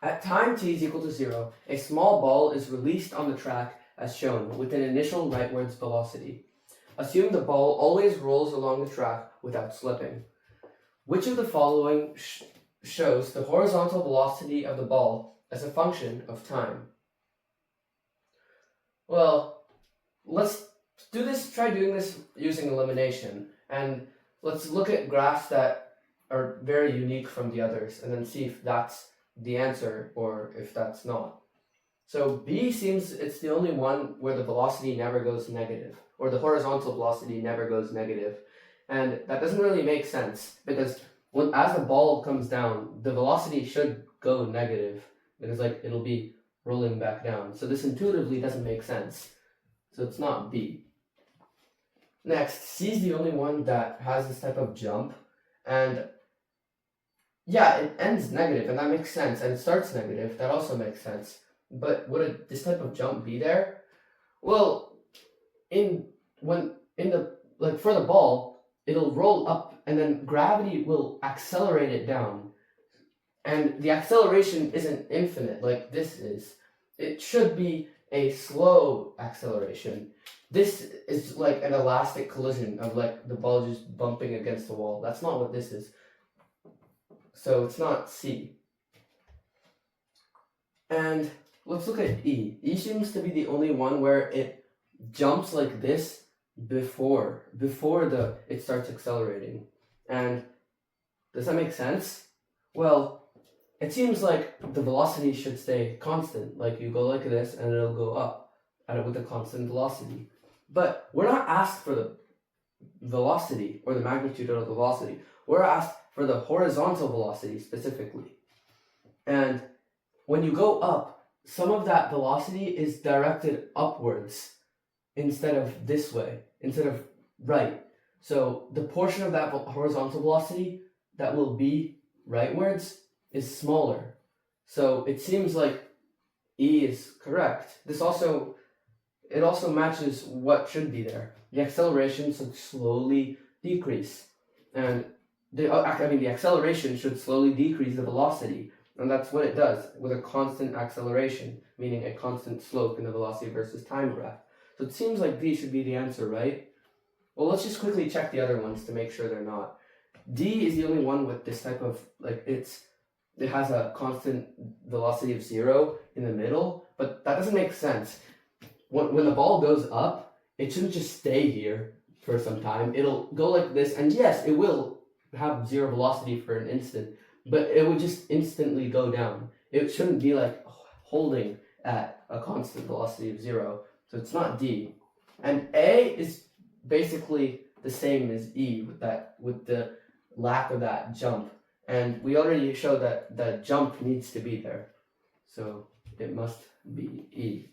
At time t is equal to 0, a small ball is released on the track as shown with an initial rightwards velocity. Assume the ball always rolls along the track without slipping. Which of the following shows the horizontal velocity of the ball as a function of time? Well, let's try doing this using elimination, and let's look at graphs that are very unique from the others and then see if that's the answer or if that's not. So B seems it's the only one where the velocity never goes negative, or the horizontal velocity never goes negative. And that doesn't really make sense because as the ball comes down, the velocity should go negative because it'll be rolling back down. So this intuitively doesn't make sense. So it's not B. Next, C is the only one that has this type of jump, and yeah, it ends negative, and that makes sense, and it starts negative, that also makes sense. But would this type of jump be there? Well, for the ball, it'll roll up, and then gravity will accelerate it down. And the acceleration isn't infinite like this is. It should be a slow acceleration. This is like an elastic collision of the ball just bumping against the wall. That's not what this is. So it's not C. And let's look at E. E seems to be the only one where it jumps like this before it starts accelerating. And does that make sense? Well, it seems like the velocity should stay constant. Like you go like this and it'll go up with a constant velocity. But we're not asked for the velocity or the magnitude of the velocity. We're asked for the horizontal velocity specifically. And when you go up, some of that velocity is directed upwards instead of this way, instead of right. So the portion of that horizontal velocity that will be rightwards is smaller. So it seems like E is correct. It also matches what should be there. The acceleration should slowly decrease, and the acceleration should slowly decrease the velocity, and that's what it does with a constant acceleration, meaning a constant slope in the velocity versus time graph. So it seems like D should be the answer, right? Well, let's just quickly check the other ones to make sure they're not. D is the only one with this type of it has a constant velocity of 0 in the middle, but that doesn't make sense. When the ball goes up, it shouldn't just stay here for some time. It'll go like this, and yes, it will have 0 velocity for an instant, but it would just instantly go down. It shouldn't be holding at a constant velocity of 0. So it's not D. And A is basically the same as E with the lack of that jump. And we already showed that the jump needs to be there. So it must be E.